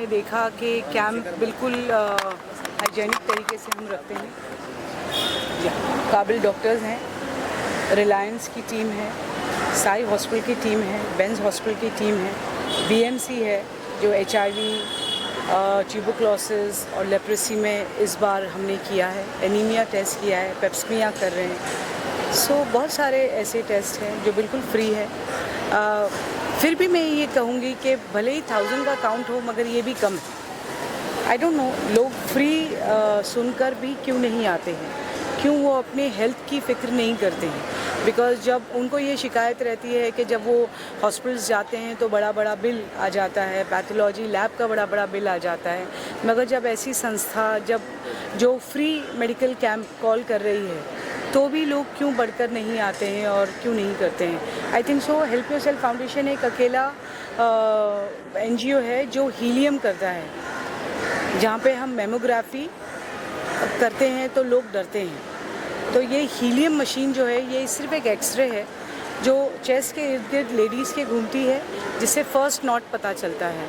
देखा कि कैंप बिल्कुल हाइजेनिक तरीके से हम रखते हैं। काबिल डॉक्टर्स हैं, रिलायंस की टीम है, साई हॉस्पिटल की टीम है, बेंज हॉस्पिटल की टीम है, बीएमसी है जो HIV, ट्यूबरक्लोसिस और लेप्रेसी में इस बार हमने किया है, एनीमिया टेस्ट किया है, पेप्समिया कर रहे हैं। सो बहुत सारे ऐसे टेस्ट हैं जो बिल्कुल फ्री है। फिर भी मैं ये कहूँगी कि भले ही 1000 का काउंट हो मगर ये भी कम है। आई डोंट नो लोग फ्री सुनकर भी क्यों नहीं आते हैं, क्यों वो अपने हेल्थ की फ़िक्र नहीं करते हैं। बिकॉज़ जब उनको ये शिकायत रहती है कि जब वो हॉस्पिटल्स जाते हैं तो बड़ा बड़ा बिल आ जाता है, पैथोलॉजी लैब का बड़ा बड़ा बिल आ जाता है। मगर जब ऐसी संस्था जो फ्री मेडिकल कैंप कॉल कर रही है तो भी लोग क्यों बढ़कर नहीं आते हैं और क्यों नहीं करते हैं। I think so help yourself foundation एक अकेला NGO है जो हीलियम करता है, जहाँ पे हम मेमोग्राफी करते हैं तो लोग डरते हैं। तो ये हीलियम मशीन जो है ये सिर्फ एक एक्सरे है जो चेस्ट के इर्द गिर्द लेडीज़ के घूमती है, जिससे फर्स्ट नॉट पता चलता है।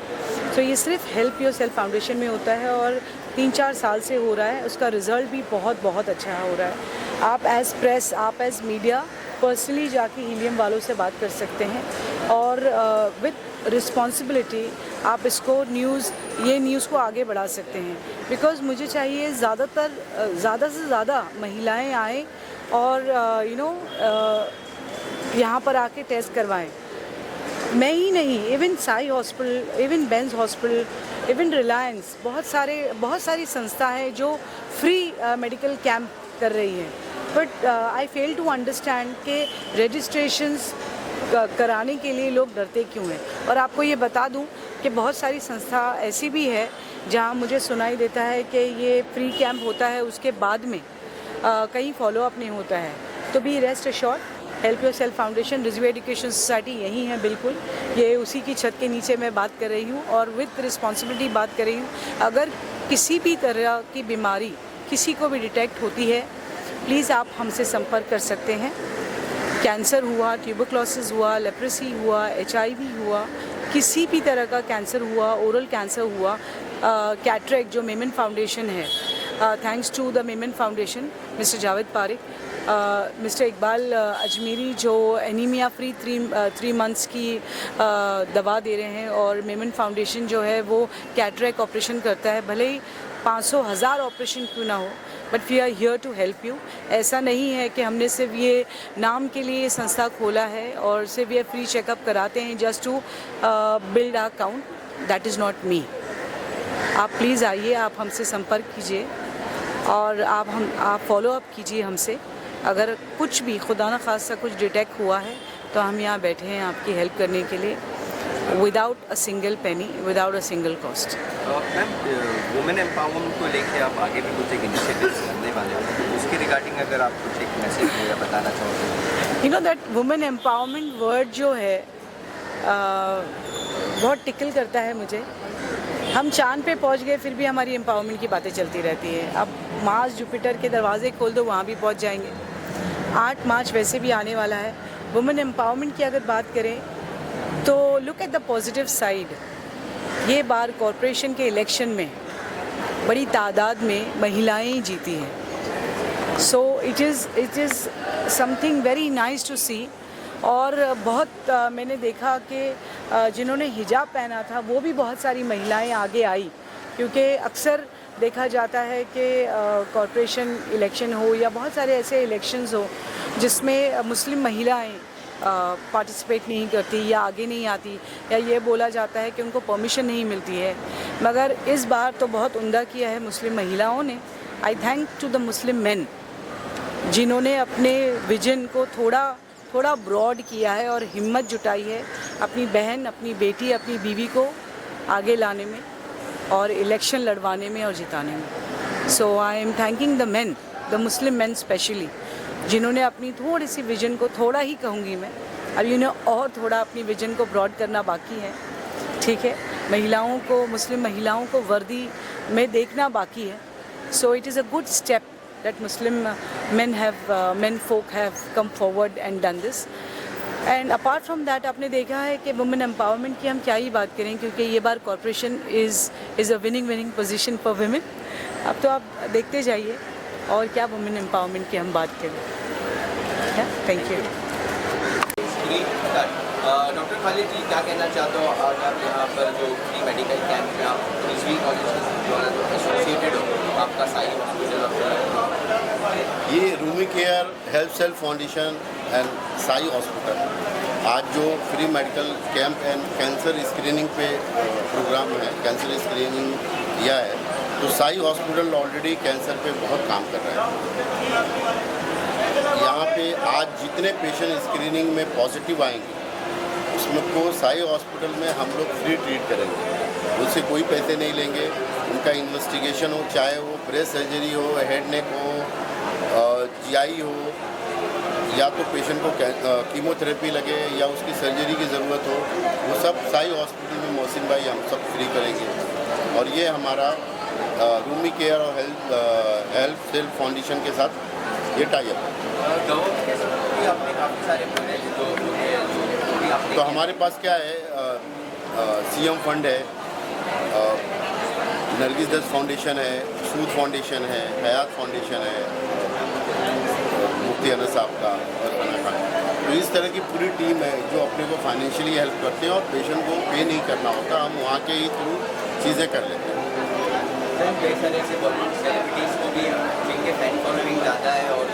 तो ये सिर्फ हेल्प योरसेल्फ फाउंडेशन में होता है और 3-4 साल से हो रहा है। उसका रिज़ल्ट भी बहुत बहुत अच्छा हो रहा है। आप एज़ प्रेस, आप एज़ मीडिया पर्सनली जाके हीलियम वालों से बात कर सकते हैं और विद रिस्पॉन्सिबिलिटी आप इसको न्यूज़ को आगे बढ़ा सकते हैं। बिकॉज़ मुझे चाहिए ज़्यादा से ज़्यादा महिलाएं आएँ और यहाँ पर आके टेस्ट करवाएं। मैं ही नहीं, even Sai hospital, even Benz hospital, even Reliance, बहुत सारी संस्थाएं जो फ्री मेडिकल कैंप कर रही हैं। But I fail to understand कि रजिस्ट्रेशंस कराने के लिए लोग डरते क्यों हैं। और आपको ये बता दूं कि बहुत सारी संस्था ऐसी भी है जहां मुझे सुनाई देता है कि ये फ्री कैंप होता है, उसके बाद में कहीं फॉलोअप नहीं होता है। तो be rest assured, help yourself foundation, Rizvi education society यही है बिल्कुल, ये उसी की छत के नीचे मैं बात कर रही हूँ और विद रिस्पॉन्सिबिलिटी बात कर रही हूँ। अगर किसी भी तरह की बीमारी किसी को भी डिटेक्ट होती है, प्लीज़ आप हमसे संपर्क कर सकते हैं। कैंसर हुआ, ट्यूबरक्लोसिस हुआ, लेप्रेसी हुआ, HIV हुआ, किसी भी तरह का कैंसर हुआ, ओरल कैंसर हुआ, कैटरेक्ट जो मेमन फाउंडेशन है, thanks to the Memon foundation, mister Javed Parikh, mister Iqbal Ajmeri जो एनीमिया फ्री 3 मंथ्स की दवा दे रहे हैं, और मेमन फाउंडेशन जो है वो कैटरेक्ट ऑपरेशन करता है। भले ही 500,000 ऑपरेशन क्यों ना हो, but we are here to help you. ऐसा नहीं है कि हमने सिर्फ ये नाम के लिए संस्था खोला है और सिर्फ ये फ्री चेकअप कराते हैं just to build our count. That is not me. आप प्लीज़ आइए, आप हमसे संपर्क कीजिए और आप फॉलो अप कीजिए हमसे। अगर कुछ भी खुदा न खास्ता कुछ डिटेक्ट हुआ है तो हम यहाँ बैठे हैं आपकी हेल्प करने के लिए, without a single penny, without a single cost. Ma'am, women empowerment को लेके आप आगे भी कुछ एक इनिशिएटिव्स करने वाले हो, तो उसके रिगार्डिंग अगर आप कुछ एक मैसेज या बताना चाहोगे? You know that women empowerment word जो है बहुत टिकल करता है मुझे। हम चांद पे पहुंच गए फिर भी हमारी एम्पावरमेंट की बातें चलती रहती है। अब मार्स जुपिटर के दरवाजे खोल दो, वहाँ भी पहुंच जाएंगे। 8 मार्च वैसे भी आने वाला है। वुमेन एम्पावरमेंट की अगर बात करें तो look at the positive side. ये बार कॉरपोरेशन के इलेक्शन में बड़ी तादाद में महिलाएं जीती हैं। So it is something very nice to see. और बहुत मैंने देखा कि जिन्होंने हिजाब पहना था वो भी बहुत सारी महिलाएं आगे आई, क्योंकि अक्सर देखा जाता है कि कॉरपोरेशन इलेक्शन हो या बहुत सारे ऐसे इलेक्शंस हो जिसमें मुस्लिम महिलाएं पार्टिसिपेट नहीं करती या आगे नहीं आती, या ये बोला जाता है कि उनको परमिशन नहीं मिलती है। मगर इस बार तो बहुत उम्दा किया है मुस्लिम महिलाओं ने। I thank to the Muslim men जिन्होंने अपने विजन को थोड़ा ब्रॉड किया है और हिम्मत जुटाई है अपनी बहन, अपनी बेटी, अपनी बीवी को आगे लाने में और इलेक्शन लड़वाने में और जिताने में। So I am thanking the men, the Muslim men specially, जिन्होंने अपनी थोड़ी सी विजन को, थोड़ा ही कहूँगी मैं, अब इन्हें और थोड़ा अपनी विजन को ब्रॉड करना बाकी है। ठीक है, महिलाओं को, मुस्लिम महिलाओं को वर्दी में देखना बाकी है। सो it is a good step that Muslim men folk have come forward and done this. And apart from that, आपने देखा है कि वुमेन एम्पावरमेंट की हम क्या ही बात करें, क्योंकि ये बार corporation is a winning position for women. अब तो आप देखते जाइए और क्या वुमेन एम्पावरमेंट की हम बात करें। Thank you. डॉक्टर खालिद जी, क्या कहना चाहते हो? आज आप यहाँ पर जो फ्री मेडिकल कैंप में आप रिजवी कॉलेज द्वारा एसोसिएटेड हो, आपका साई हॉस्पिटल, ये Rumi care health self foundation and Sai hospital आज जो free medical camp and cancer screening पे प्रोग्राम है, कैंसर स्क्रीनिंग किया है, तो साई हॉस्पिटल ऑलरेडी कैंसर पे बहुत काम कर रहा है। यहाँ पे आज जितने पेशेंट स्क्रीनिंग में पॉजिटिव आएंगे उसमें को साई हॉस्पिटल में हम लोग फ्री ट्रीट करेंगे, उससे कोई पैसे नहीं लेंगे। उनका इन्वेस्टिगेशन हो, चाहे वो ब्रेस्ट सर्जरी हो, हेड नेक हो, जीआई हो, या तो पेशेंट को कीमोथेरेपी लगे या उसकी सर्जरी की ज़रूरत हो, वो सब साई हॉस्पिटल में मोहसिन भाई हम सब फ्री करेंगे। और ये हमारा रूमी केयर और हेल्थ सेल्फ फाउंडेशन के साथ ये टाई अप है। तो हमारे पास क्या है, सीएम फंड है, नरगिस दत्त फाउंडेशन है, सूद फाउंडेशन है, हयात फाउंडेशन है, मुफ्ती अनस साहब का और अना खान। तो इस तरह की पूरी टीम है जो अपने को फाइनेंशियली हेल्प करते हैं और पेशेंट को पे नहीं करना होता, हम वहाँ के ही थ्रू चीज़ें कर लेते हैं। कई सारे ऐसे बॉलीवुड सेलिब्रिटीज़ को भी जिनके फैन फॉलोइंग ज़्यादा है और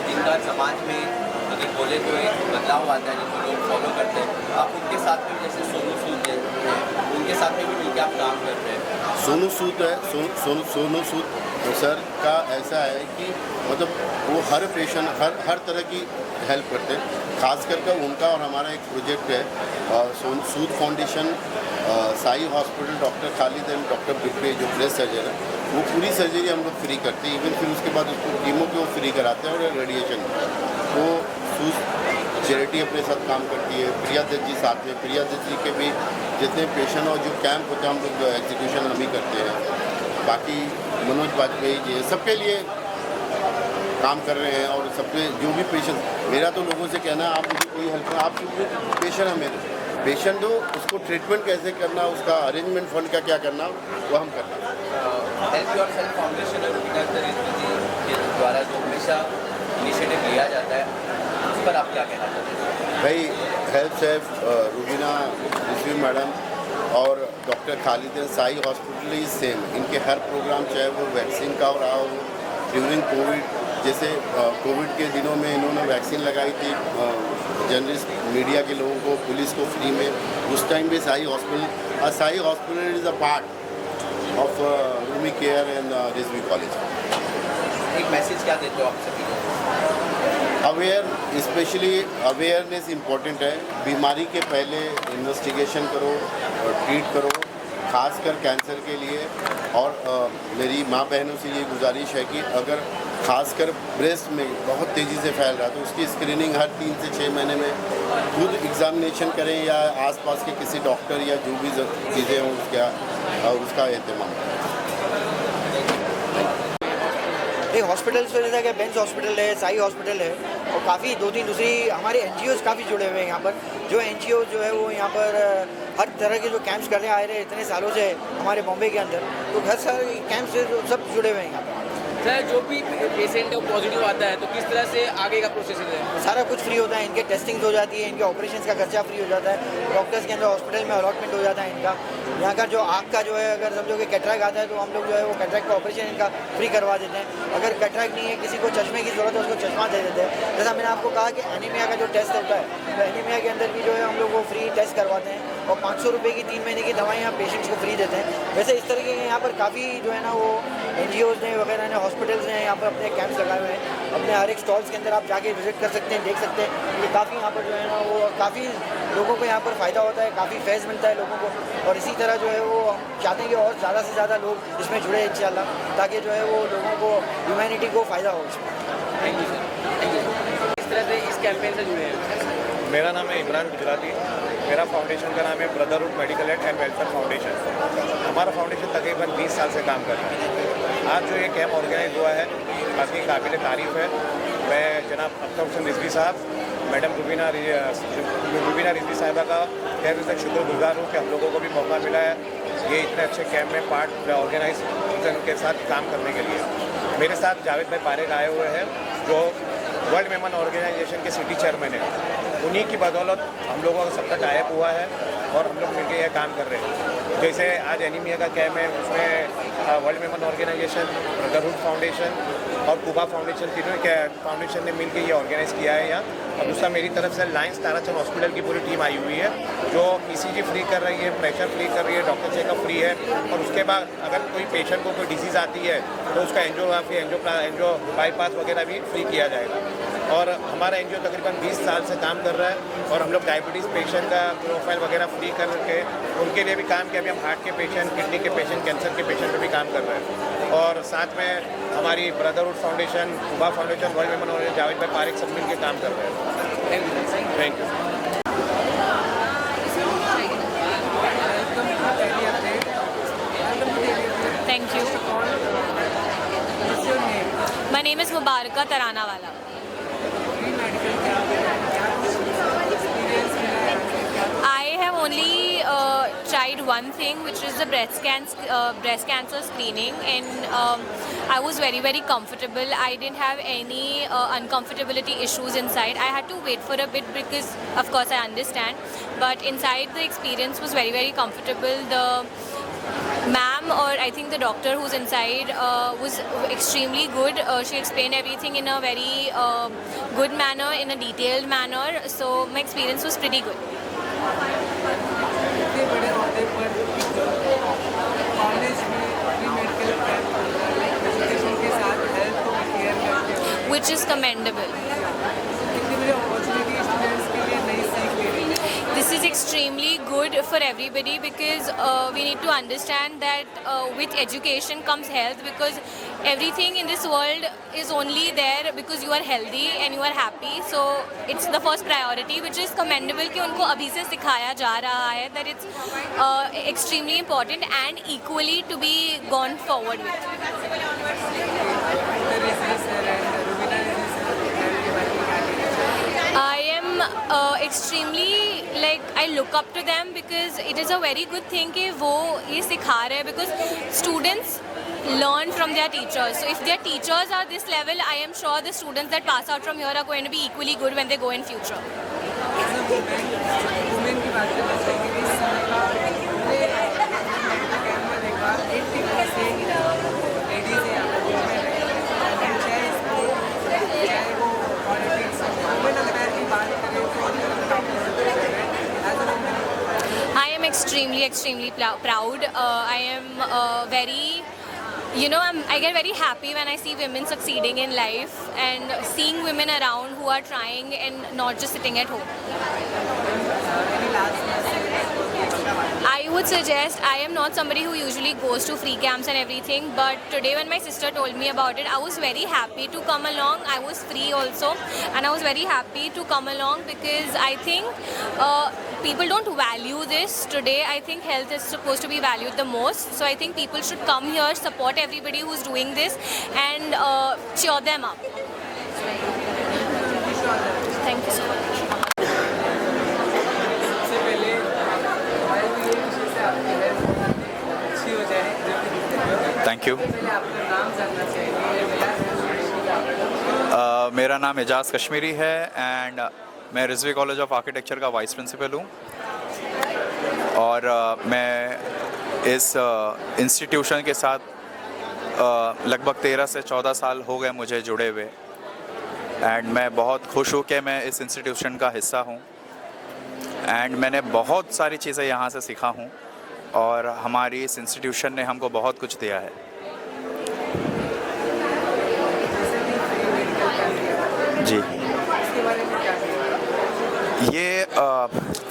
जिनका समाज में अगर बोले तो एक बदलाव आता है, जिनको लोग फॉलो करते हैं, आप उनके साथ में जैसे सोनू सूद हैं, उनके साथ में भी मिलकर आप काम कर रहे हैं। सोनू सूद है, सोनू सूद सर का ऐसा है कि मतलब वो हर पेशेंट हर तरह की हेल्प करते हैं। खास करके उनका और हमारा एक प्रोजेक्ट है Sood foundation Sai hospital, doctor Khalid and doctor बिप्पे जो ब्रेस्ट सर्जन है, वो पूरी सर्जरी हम लोग फ्री करते हैं। इवन फिर उसके बाद उसको कीमो को फ्री कराते हैं और रेडिएशन। तो सूद चैरिटी अपने साथ काम करती है, प्रिया दत्त जी साथ में, प्रिया दत्त जी के भी जितने पेशेंट और जो कैंप होते हैं हम लोग एग्जीक्यूशन हम ही करते हैं। बाकी मनोज वाजपेयी जी सबके लिए काम कर रहे हैं और सबके जो भी पेशेंट, मेरा तो लोगों से कहना है आप मुझे कोई हेल्प करें, आप पेशेंट है मेरे, पेशेंट हो उसको ट्रीटमेंट कैसे करना, उसका अरेंजमेंट फंड का क्या करना, वो हम करना। हेल्प योरसेल्फ फाउंडेशन के द्वारा जो हमेशा इनिशिएटिव लिया जाता है, उस पर आप क्या कहना चाहते हैं? भाई help self Rubina Rizvi madam और doctor Khalid Sai hospital is same, इनके हर प्रोग्राम चाहे वो वैक्सीन का हो रहा हो, ड्यूरिंग कोविड, जैसे कोविड के दिनों में इन्होंने वैक्सीन लगाई थी जर्नलिस्ट मीडिया के लोगों को, पुलिस को फ्री में, उस टाइम भी Sai hospital is a part of Rumi Care and Rizvi College. एक मैसेज क्या देते हो आप सभी को? अवेयर, स्पेशली अवेयरनेस इम्पोर्टेंट है। बीमारी के पहले इन्वेस्टिगेशन करो और ट्रीट करो, खासकर कैंसर के लिए। और मेरी माँ बहनों से ये गुजारिश है कि अगर खासकर ब्रेस्ट में बहुत तेज़ी से फैल रहा है तो उसकी स्क्रीनिंग हर 3 से 6 महीने में खुद एग्जामिनेशन करें या आसपास के किसी डॉक्टर या जो भी चीज़ें हों उसका एहतमाम करें। एक हॉस्पिटल्स तो जैसा कि बेंस हॉस्पिटल है, साई हॉस्पिटल है और काफ़ी 2-3 दूसरी हमारे एनजीओज़ काफ़ी जुड़े हुए हैं यहाँ पर। जो एनजीओ जो है वो यहाँ पर हर तरह के जो कैंप्स करने आ रहे हैं इतने सालों से हमारे बॉम्बे के अंदर, तो हर सारे कैंप्स से सब जुड़े हुए हैं यहाँ पर। सर जो भी पेशेंट है पॉजिटिव आता है तो किस तरह से आगे का प्रोसेस है? सारा कुछ फ्री होता है, इनके टेस्टिंग हो जाती है, इनके ऑपरेशंस का खर्चा फ्री हो जाता है, डॉक्टर्स के अंदर हॉस्पिटल में अलॉटमेंट हो जाता है इनका। यहाँ का जो आँख का जो है, अगर समझो कि कैटरैक्ट आता है तो हम लोग जो है वो कैटरैक्ट का ऑपरेशन इनका फ्री करवा देते हैं। अगर कैटरैक्ट नहीं है, किसी को चश्मे की ज़रूरत है, उसको चश्मा दे देते हैं। जैसा मैंने आपको कहा कि एनीमिया का जो टेस्ट होता है तो एनीमिया के अंदर भी जो है हम लोग वो फ्री टेस्ट करवाते हैं और 500 रुपये की 3 महीने की दवाइयाँ पेशेंट्स को फ्री देते हैं। वैसे इस तरीके के यहाँ पर काफ़ी जो है ना वो एनजीओज़ ने वगैरह ने, हॉस्पिटल्स ने यहाँ पर अपने कैंप्स लगाए हुए हैं। अपने हर एक स्टॉल्स के अंदर आप जाके विजिट कर सकते हैं, देख सकते हैं। ये काफ़ी यहाँ पर जो है ना वो काफ़ी लोगों को यहाँ पर फ़ायदा होता है, काफ़ी फैज़ मिलता है लोगों को। और इसी तरह जो है वो हम चाहते हैं कि और ज़्यादा से ज़्यादा लोग इसमें जुड़े इंशाल्लाह, ताकि जो है वो लोगों को, ह्यूमैनिटी को फ़ायदा हो इसमें। Thank you sir, thank you. किस तरह से इस कैंपेन से जुड़े हैं? मेरा नाम है इमरान गुजराती। मेरा फाउंडेशन का नाम है brotherhood medical aid and welfare foundation. हमारा फाउंडेशन तकरीबन 20 साल से काम कर रहा है। आज जो ये कैंप ऑर्गेनाइज हुआ है काफ़ी काबिल तारीफ़ है। मैं जनाब अख्तर हुसैन रिजवी साहब, मैडम रुबीना रिजवी साहिबा का तहे तक शुक्रगुजार हूँ कि हम लोगों को भी मौका मिला है ये इतने अच्छे कैंप में पार्ट ऑर्गेनाइज के साथ काम करने के लिए। मेरे साथ जावेद भाई पारेख आए हुए हैं जो वर्ल्ड मेमन ऑर्गेनाइजेशन के सिटी चेयरमैन हैं। उन्हीं की बदौलत हम लोगों का सबका टाइप हुआ है और हम लोग मिलकर यह काम कर रहे हैं। जैसे आज एनीमिया का कैम्प है, उसमें world Memon organisation, brotherhood foundation और कुबा फाउंडेशन, तीनों फाउंडेशन ने मिलकर ये ऑर्गेनाइज़ किया है यहाँ। और दूसरा मेरी तरफ से लायंस ताराचंद हॉस्पिटल की पूरी टीम आई हुई है जो ईसीजी फ्री कर रही है, प्रेशर फ्री कर रही है, डॉक्टर चेकअप फ्री है। और उसके बाद अगर कोई पेशेंट को कोई डिजीज़ आती है तो उसका एंजियोग्राफी, एंजियो बाईपास वगैरह भी फ्री किया जाएगा। और हमारा एनजीओ तकरीबन 20 साल से काम कर रहा है और हम लोग डायबिटीज़ पेशेंट का प्रोफाइल वगैरह फ्री करके उनके लिए भी काम किया। अभी हम हार्ट के पेशेंट, किडनी के पेशेंट, कैंसर के पेशेंट पे भी काम कर रहे हैं। और साथ में हमारी brotherhood foundation, Quba foundation, world Memon और जावेद भाई पारेख सब मिल के काम कर रहे हैं। Thank you. Thank you. My name is Mubaraka Taranawala. I have only tried one thing, which is the breast cancer screening, and I was very, very comfortable. I didn't have any uncomfortability issues inside. I had to wait for a bit because, of course, I understand. But inside, the experience was very, very comfortable. The ma'am, or I think the doctor who's inside, was extremely good. She explained everything in a very good manner, in a detailed manner. So my experience was pretty good. Which is commendable. This is extremely good for everybody because we need to understand that with education comes health, because everything in this world is only there because you are healthy and you are happy. So it's the first priority, which is commendable कि उनको अभी से सिखाया जा रहा है that it's extremely important and equally to be gone forward with. I am extremely, like, I look up to them because it is a very good thing कि वो ये सिखा रहे हैं, because students learn from their teachers. So if their teachers are this level, I am sure the students that pass out from here are going to be equally good when they go in future. I am extremely extremely proud. I am very, I get very happy when I see women succeeding in life and seeing women around who are trying and not just sitting at home. I would suggest, I am not somebody who usually goes to free camps and everything, but today when my sister told me about it, I was very happy to come along. I was free also, and I was very happy to come along because I think people don't value this today. I think health is supposed to be valued the most. So I think people should come here, support everybody who's doing this, and cheer them up. Thank you so much. Thank you. मेरा नाम एजाज कश्मीरी है and मैं Rizvi college of architecture का vice principal हूँ और मैं इस institution के साथ लगभग 13 से 14 साल हो गए मुझे जुड़े हुए एंड मैं बहुत खुश हूँ कि मैं इस इंस्टीट्यूशन का हिस्सा हूँ एंड मैंने बहुत सारी चीज़ें यहाँ से सीखा हूँ और हमारी इस इंस्टीट्यूशन ने हमको बहुत कुछ दिया है। जी, ये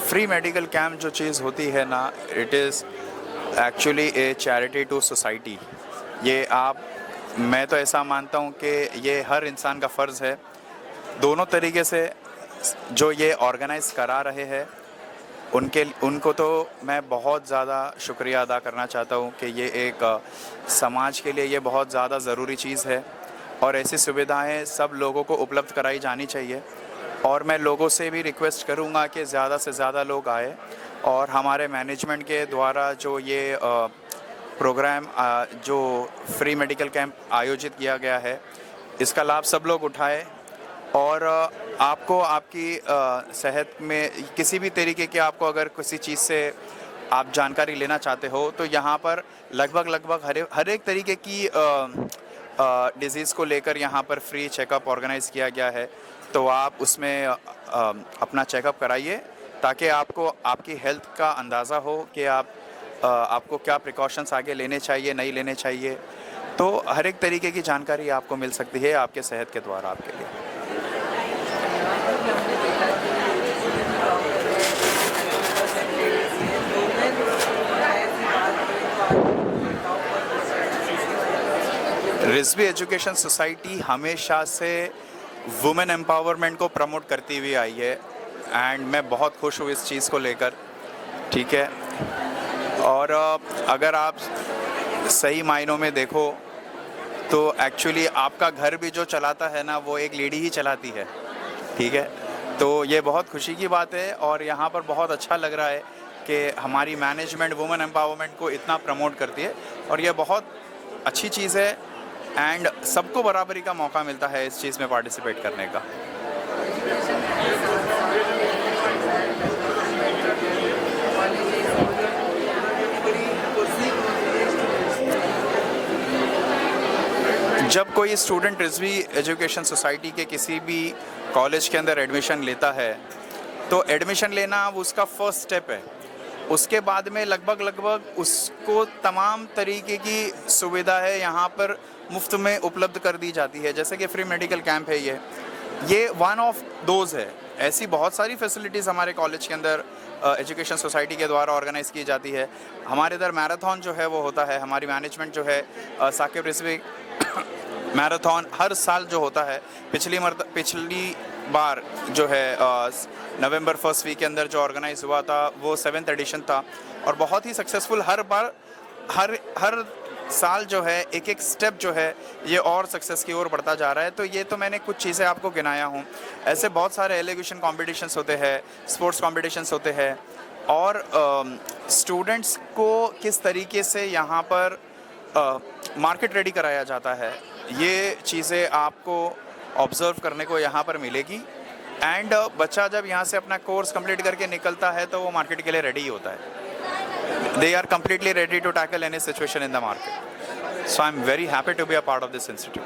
फ्री मेडिकल कैंप जो चीज़ होती है ना, it is actually a charity to society. ये मैं तो ऐसा मानता हूँ कि ये हर इंसान का फ़र्ज़ है, दोनों तरीके से जो ये ऑर्गेनाइज़ करा रहे हैं उनको तो मैं बहुत ज़्यादा शुक्रिया अदा करना चाहता हूँ कि ये एक समाज के लिए ये बहुत ज़्यादा ज़रूरी चीज़ है और ऐसी सुविधाएं सब लोगों को उपलब्ध कराई जानी चाहिए। और मैं लोगों से भी रिक्वेस्ट करूँगा कि ज़्यादा से ज़्यादा लोग आए और हमारे मैनेजमेंट के द्वारा जो ये प्रोग्राम जो फ्री मेडिकल कैंप आयोजित किया गया है, इसका लाभ सब लोग उठाएं और आपको आपकी सेहत में किसी भी तरीके के आपको अगर किसी चीज़ से आप जानकारी लेना चाहते हो तो यहाँ पर लगभग हर एक तरीके की डिज़ीज़ को लेकर यहाँ पर फ्री चेकअप ऑर्गेनाइज़ किया गया है। तो आप उसमें अपना चेकअप कराइए ताकि आपको आपकी हेल्थ का अंदाज़ा हो कि आपको क्या प्रिकॉशंस आगे लेने चाहिए, नहीं लेने चाहिए। तो हर एक तरीके की जानकारी आपको मिल सकती है आपके सेहत के द्वारा आपके लिए। रिजवी एजुकेशन सोसाइटी हमेशा से वुमेन एम्पावरमेंट को प्रमोट करती हुई आई है एंड मैं बहुत खुश हूँ इस चीज़ को लेकर, ठीक है। और अगर आप सही मायनों में देखो तो एक्चुअली आपका घर भी जो चलाता है ना, वो एक लेडी ही चलाती है, ठीक है। तो ये बहुत खुशी की बात है और यहाँ पर बहुत अच्छा लग रहा है कि हमारी मैनेजमेंट वुमेन एम्पावरमेंट को इतना प्रमोट करती है और ये बहुत अच्छी चीज़ है एंड सबको बराबरी का मौका मिलता है इस चीज़ में पार्टिसिपेट करने का। जब कोई स्टूडेंट रिजवी एजुकेशन सोसाइटी के किसी भी कॉलेज के अंदर एडमिशन लेता है तो एडमिशन लेना उसका फर्स्ट स्टेप है। उसके बाद में लगभग उसको तमाम तरीके की सुविधा है यहाँ पर मुफ्त में उपलब्ध कर दी जाती है। जैसे कि फ्री मेडिकल कैंप है, ये वन ऑफ दोज है। ऐसी बहुत सारी फैसिलिटीज़ हमारे कॉलेज के अंदर एजुकेशन सोसाइटी के द्वारा ऑर्गेनाइज़ की जाती है। हमारे इधर मैराथन जो है वो होता है, हमारी मैनेजमेंट जो है साकिब रिजवी मैराथन हर साल जो होता है, पिछली बार जो है नवंबर फर्स्ट वीक के अंदर जो ऑर्गेनाइज हुआ था वो 7th एडिशन था और बहुत ही सक्सेसफुल। हर बार हर साल जो है एक स्टेप जो है ये और सक्सेस की ओर बढ़ता जा रहा है। तो ये तो मैंने कुछ चीज़ें आपको गिनाया हूँ। ऐसे बहुत सारे एलिगेशन कॉम्पिटिशन्स होते हैं, स्पोर्ट्स कॉम्पिटिशन्स होते हैं और स्टूडेंट्स को किस तरीके से यहाँ पर मार्केट रेडी कराया जाता है, ये चीज़ें आपको ऑब्ज़र्व करने को यहाँ पर मिलेगी एंड बच्चा जब यहाँ से अपना कोर्स कंप्लीट करके निकलता है तो वो मार्केट के लिए रेडी होता है। They are completely ready to tackle any situation in the market. So I'm very happy to be a part of this institute.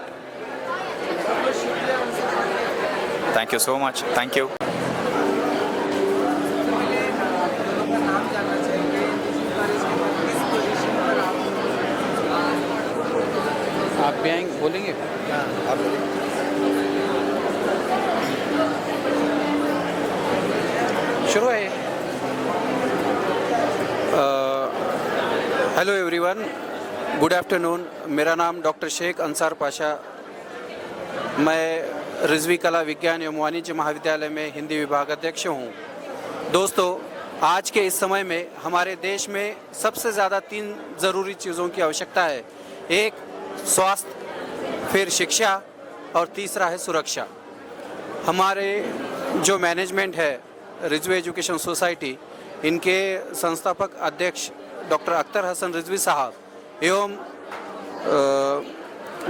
Thank you so much. Thank you. भी आएंगे बोलेंगे आप बोलिए। शुरू है हेलो एवरीवन, गुड आफ्टरनून। मेरा नाम doctor Sheikh Ansar Pasha. मैं रिजवी कला विज्ञान एवं वाणिज्य महाविद्यालय में हिंदी विभाग अध्यक्ष हूँ। दोस्तों, आज के इस समय में हमारे देश में सबसे ज़्यादा 3 ज़रूरी चीज़ों की आवश्यकता है। एक स्वास्थ्य, फिर शिक्षा और तीसरा है सुरक्षा। हमारे जो मैनेजमेंट है रिजवी एजुकेशन सोसाइटी, इनके संस्थापक अध्यक्ष डॉक्टर अख्तर हसन रिजवी साहब एवं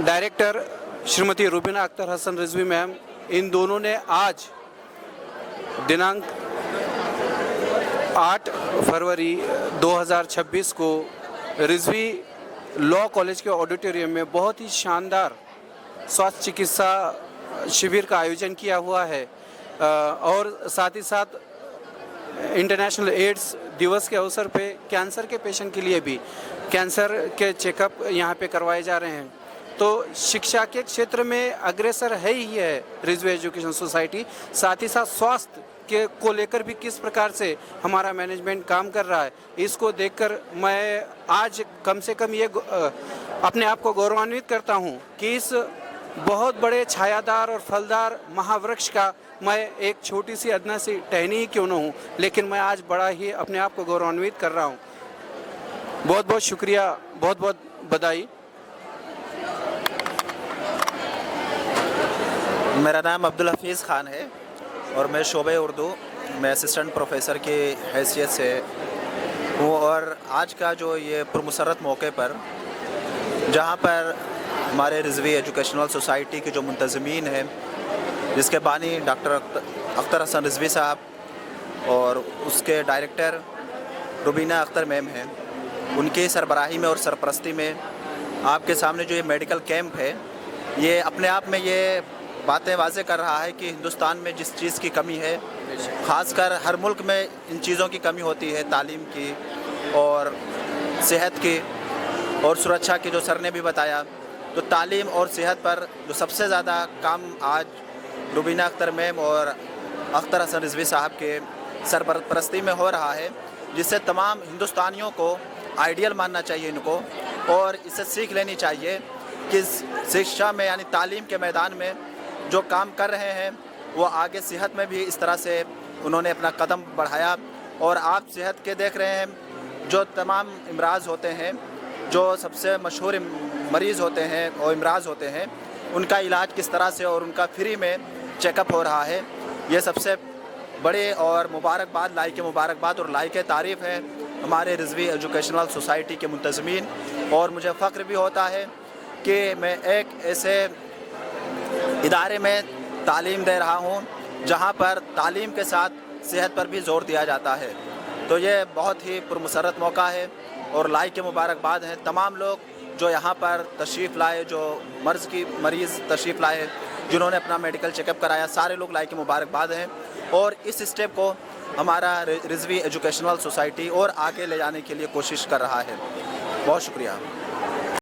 डायरेक्टर श्रीमती रुबीना अख्तर हसन रिजवी मैम, इन दोनों ने आज दिनांक 8 फरवरी 2026 को रिजवी लॉ कॉलेज के ऑडिटोरियम में बहुत ही शानदार स्वास्थ्य चिकित्सा शिविर का आयोजन किया हुआ है और साथ ही साथ इंटरनेशनल एड्स दिवस के अवसर पे कैंसर के पेशेंट के लिए भी कैंसर के चेकअप यहाँ पे करवाए जा रहे हैं। तो शिक्षा के क्षेत्र में अग्रसर है ही है रिजवी एजुकेशन सोसाइटी। साथ ही साथ स्वास्थ्य के को लेकर भी किस प्रकार से हमारा मैनेजमेंट काम कर रहा है, इसको देखकर मैं आज कम से कम ये अपने आप को गौरवान्वित करता हूँ कि इस बहुत बड़े छायादार और फलदार महावृक्ष का मैं एक छोटी सी अदना सी टहनी ही क्यों न हूँ, लेकिन मैं आज बड़ा ही अपने आप को गौरवान्वित कर रहा हूँ। बहुत बहुत शुक्रिया, बहुत बहुत बधाई। मेरा नाम अब्दुल हफीज़ ख़ान है और मैं शोबे उर्दू में असिस्टेंट प्रोफेसर की हैसियत से हूँ। और आज का जो ये पुरमसरत मौके पर, जहाँ पर हमारे रिजवी एजुकेशनल सोसाइटी के जो मुंतज़मीन हैं, जिसके बानी डॉक्टर अख्तर हसन रिजवी साहब और उसके डायरेक्टर रुबीना अख्तर मैम हैं, उनकी सरबराही में और सरपरस्ती में आपके सामने जो ये मेडिकल कैंप है, ये अपने आप में ये बातें वाज़े कर रहा है कि हिंदुस्तान में जिस चीज़ की कमी है, ख़ासकर हर मुल्क में इन चीज़ों की कमी होती है, तालीम की और सेहत की और सुरक्षा की, जो सर ने भी बताया। तो तालीम और सेहत पर जो सबसे ज़्यादा काम आज रुबीना अख्तर मैम और अख्तर हसन रिजवी साहब के सरपरस्ती में हो रहा है, जिससे तमाम हिंदुस्तानियों को आइडियल मानना चाहिए इनको, और इससे सीख लेनी चाहिए कि शिक्षा में यानी तालीम के मैदान में जो काम कर रहे हैं वो आगे सेहत में भी इस तरह से उन्होंने अपना कदम बढ़ाया। और आप सेहत के देख रहे हैं, जो तमाम इमराज़ होते हैं, जो सबसे मशहूर मरीज़ होते हैं और इमराज़ होते हैं, उनका इलाज किस तरह से और उनका फ्री में चेकअप हो रहा है, ये सबसे बड़े और मुबारकबाद, लायक मुबारकबाद और लायक तारीफ़ है हमारे रिजवी एजुकेशनल सोसाइटी के मुंतज़मीन। और मुझे फ़ख्र भी होता है कि मैं एक ऐसे इदारे में तालीम दे रहा हूँ जहाँ पर तालीम के साथ सेहत पर भी ज़ोर दिया जाता है। तो ये बहुत ही पुरमसरत मौका है और लायक मुबारकबाद हैं तमाम लोग जो यहाँ पर तशरीफ़ लाए, जो मरीज़ तशरीफ़ लाए, जिन्होंने अपना मेडिकल चेकअप कराया, सारे लोग लायक मुबारकबाद हैं। और इस स्टेप को हमारा रिजवी एजुकेशनल सोसाइटी और आगे ले जाने के लिए कोशिश कर रहा है। बहुत शुक्रिया।